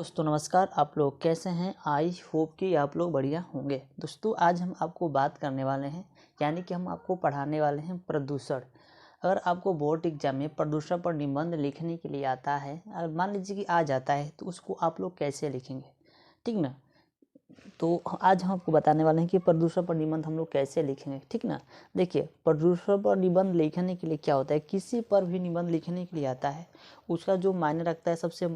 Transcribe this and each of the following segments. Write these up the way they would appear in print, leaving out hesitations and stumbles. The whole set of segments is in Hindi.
दोस्तों नमस्कार। आप लोग कैसे हैं? आई होप कि आप लोग बढ़िया होंगे। दोस्तों आज हम आपको बात करने वाले हैं, यानी कि हम आपको पढ़ाने वाले हैं प्रदूषण। अगर आपको बोर्ड एग्जाम में प्रदूषण पर निबंध लिखने के लिए आता है, अगर मान लीजिए कि आ जाता है, तो उसको आप लोग कैसे लिखेंगे, ठीक ना। तो आज हम आपको बताने वाले हैं कि प्रदूषण पर निबंध हम लोग कैसे लिखेंगे, ठीक ना। देखिए, प्रदूषण पर निबंध लिखने के लिए क्या होता है, किसी पर भी निबंध लिखने के लिए आता है, उसका जो मायने रखता है, सबसे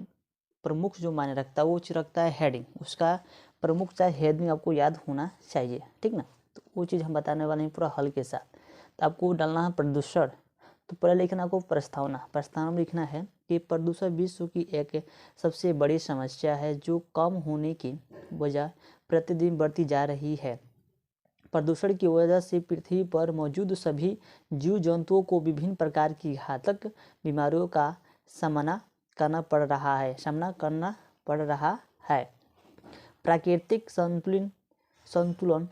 प्रमुख जो मायने रखता है वो चीज़ रखता है हेडिंग। उसका प्रमुख चाहे हेडिंग आपको याद होना चाहिए, ठीक ना। तो वो चीज़ हम बताने वाले हैं पूरा हल के साथ। तो आपको डालना है प्रदूषण। तो पहले लिखना आपको प्रस्तावना में लिखना है कि प्रदूषण विश्व की एक सबसे बड़ी समस्या है जो कम होने की वजह प्रतिदिन बढ़ती जा रही है। प्रदूषण की वजह से पृथ्वी पर मौजूद सभी जीव जंतुओं को विभिन्न प्रकार की घातक बीमारियों का सामना करना पड़ रहा है। प्राकृतिक संतुलन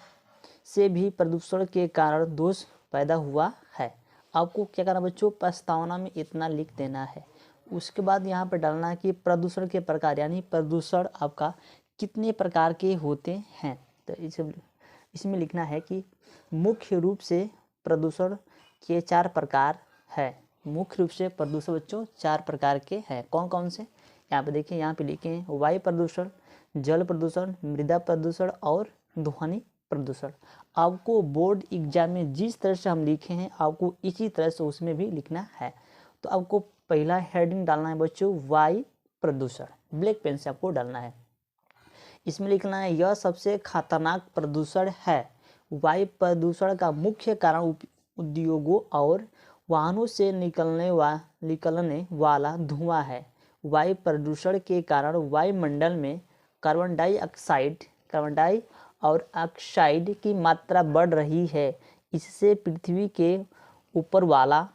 से भी प्रदूषण के कारण दोष पैदा हुआ है। आपको क्या करना बच्चों, प्रस्तावना में इतना लिख देना है। उसके बाद यहाँ पर डालना है कि प्रदूषण के प्रकार, यानी प्रदूषण आपका कितने प्रकार के होते हैं। तो इसमें लिखना है कि मुख्य रूप से प्रदूषण के 4 प्रकार है। मुख्य रूप से प्रदूषण बच्चों 4 प्रकार के हैं। कौन कौन से, यहाँ पे देखिए, यहाँ पे लिखे हैं वायु प्रदूषण, जल प्रदूषण, मृदा प्रदूषण और ध्वनि प्रदूषण। आपको बोर्ड एग्जाम में जिस तरह से हम लिखे हैं, आपको इसी तरह से उसमें भी लिखना है। तो आपको पहला हेडिंग डालना है बच्चों वायु प्रदूषण, ब्लैक पेन से आपको डालना है। इसमें लिखना है यह सबसे खतरनाक प्रदूषण है। वायु प्रदूषण का मुख्य कारण उद्योगों और वाहनों से निकलने वाला धुआं है। वायु प्रदूषण के कारण वायुमंडल में कार्बन डाइऑक्साइड की मात्रा बढ़ रही है। इससे पृथ्वी के ऊपर वाला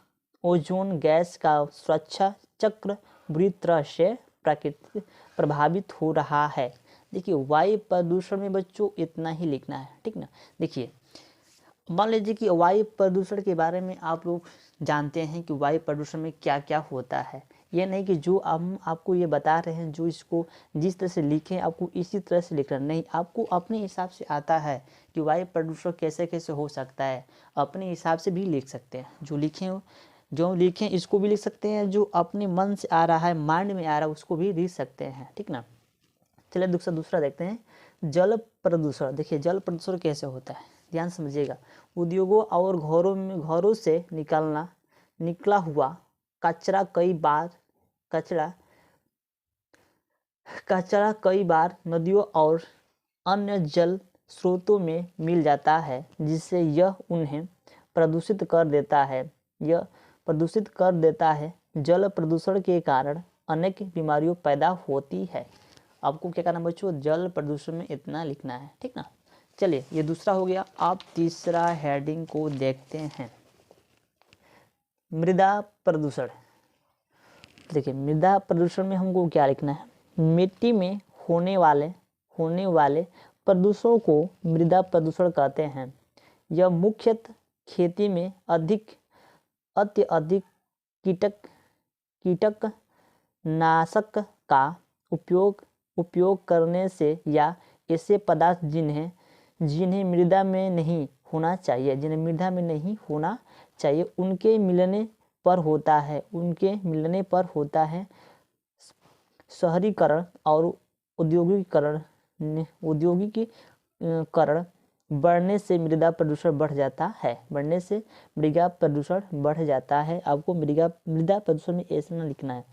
ओजोन गैस का सुरक्षा चक्र बुरी तरह से प्रभावित हो रहा है। देखिए, वायु प्रदूषण में बच्चों इतना ही लिखना है, ठीक ना। देखिए, मान लीजिए कि वायु प्रदूषण के बारे में आप लोग जानते हैं कि वायु प्रदूषण में क्या क्या होता है। ये नहीं कि जो हम आपको ये बता रहे हैं, जो इसको जिस तरह से लिखें आपको इसी तरह से लिखना नहीं, आपको अपने हिसाब से आता है कि वायु प्रदूषण कैसे कैसे हो सकता है, अपने हिसाब से भी लिख सकते हैं। जो लिखें इसको भी लिख सकते हैं, जो अपने मन से आ रहा है, माइंड में आ रहा है, उसको भी लिख सकते हैं, ठीक ना। चलिए दूसरा देखते हैं, जल प्रदूषण। देखिए, जल प्रदूषण कैसे होता है, ध्यान समझिएगा। उद्योगों और घरों से निकला हुआ कचरा कई बार नदियों और अन्य जल स्रोतों में मिल जाता है, जिससे यह उन्हें प्रदूषित कर देता है। जल प्रदूषण के कारण अनेक बीमारियां पैदा होती है। आपको क्या करना बच्चों, जल प्रदूषण में इतना लिखना है, ठीक ना। चलिए, ये दूसरा हो गया। आप तीसरा हेडिंग को देखते हैं, मृदा प्रदूषण। देखिए, मृदा प्रदूषण में हमको क्या लिखना है, मिट्टी में होने वाले प्रदूषणों को मृदा प्रदूषण कहते हैं। यह मुख्यतः खेती में अत्यधिक कीटनाशक का उपयोग करने से या ऐसे पदार्थ जिन्हें मृदा में नहीं होना चाहिए उनके मिलने पर होता है। शहरीकरण और औद्योगिकीकरण बढ़ने से मृदा प्रदूषण बढ़ जाता है। आपको मृदा प्रदूषण में ऐसा ना लिखना है।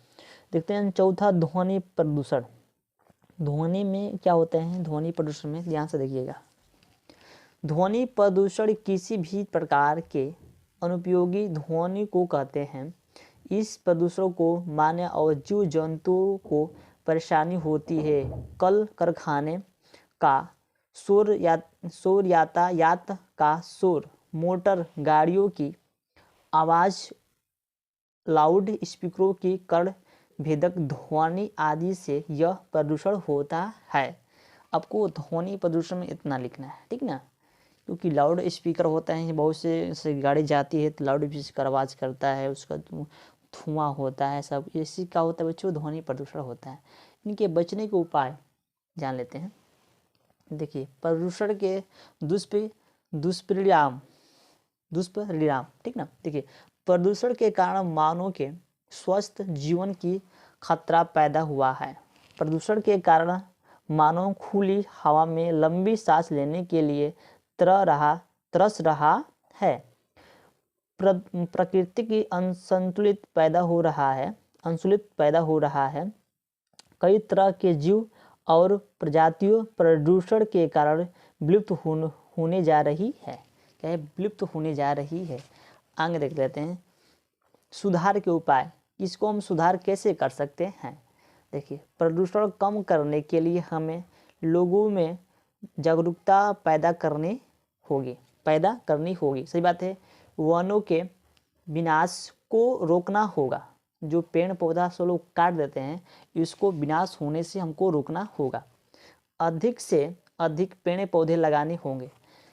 देखते हैं चौथा, ध्वनि प्रदूषण। ध्वनि में क्या होता है, ध्वनि प्रदूषण में ध्यान से देखिएगा। ध्वनि प्रदूषण किसी भी प्रकार के अनुपयोगी ध्वनि को कहते हैं। इस प्रदूषण को मानव और जीव जंतुओं को परेशानी होती है। कल कारखाने का शोर, यातायात का शोर, मोटर गाड़ियों की आवाज़, लाउड स्पीकरों की कड़ भेदक ध्वनि आदि से यह प्रदूषण होता है। आपको ध्वनि प्रदूषण में इतना लिखना है, ठीक ना। क्योंकि लाउड स्पीकर होता है, बहुत से गाड़ी जाती है तो लाउड स्पीकर आवाज़ करता है, उसका धुआं होता है, सब इसी का होता है बच्चों, ध्वनि प्रदूषण होता है। इनके बचने के उपाय जान लेते हैं। देखिए, प्रदूषण के दुष्परिणाम, ठीक ना। देखिए, प्रदूषण के कारण मानव के स्वस्थ जीवन की खतरा पैदा हुआ है। प्रदूषण के कारण मानव खुली हवा में लंबी सांस लेने के लिए तरस रहा है। प्रकृति की असंतुलित पैदा हो रहा है। कई तरह के जीव और प्रजातियों प्रदूषण के कारण विलुप्त होने जा रही है। क्या है? विलुप्त होने जा रही है। आगे देख लेते हैं सुधार के उपाय। इसको हम सुधार कैसे कर सकते हैं? देखिए, प्रदूषण कम करने के लिए हमें लोगों में जागरूकता पैदा करनी होगी। सही बात है। वनों के विनाश को रोकना होगा। जो पेड़ पौधा सब लोग काट देते हैं, इसको विनाश होने से हमको रोकना होगा। अधिक से अधिक पेड़ पौधे लगाने होंगे।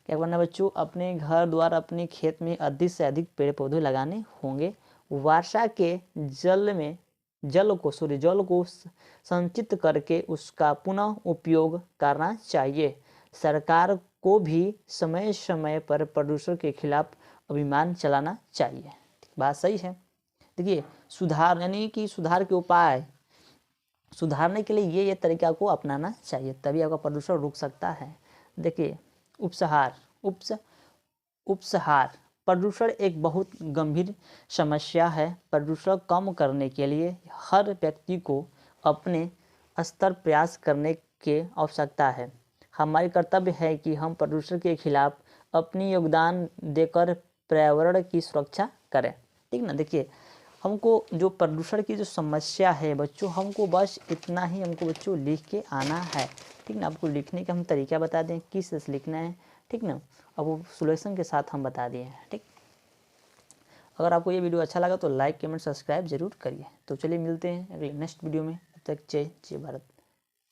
क्या करना बच्चों? अपने घर द्वार, अपने खेत में अधिक से अधिक पेड़ पौधे लगाने होंगे। वर्षा के जल को संचित करके उसका पुनः उपयोग करना चाहिए। सरकार को भी समय समय पर प्रदूषण के खिलाफ अभियान चलाना चाहिए। बात सही है। देखिए, सुधार यानी कि सुधार के उपाय सुधारने के लिए ये तरीका को अपनाना चाहिए, तभी आपका प्रदूषण रुक सकता है। देखिए, उपसहार प्रदूषण एक बहुत गंभीर समस्या है। प्रदूषण कम करने के लिए हर व्यक्ति को अपने स्तर प्रयास करने की आवश्यकता है। हमारी कर्तव्य है कि हम प्रदूषण के खिलाफ अपनी योगदान देकर पर्यावरण की सुरक्षा करें। ठीक ना। देखिए, हमको जो प्रदूषण की जो समस्या है बच्चों, हमको बस इतना ही हमको बच्चों लिख के आना है। ठीक ना। आपको लिखने का हम तरीका बता दें, किस से लिखना है। ठीक ना। अब वो सोल्यूशन के साथ हम बता दिए हैं। ठीक, अगर आपको ये वीडियो अच्छा लगा तो लाइक कमेंट सब्सक्राइब जरूर करिए। तो चलिए मिलते हैं अगले नेक्स्ट वीडियो में। तब तक जय भारत।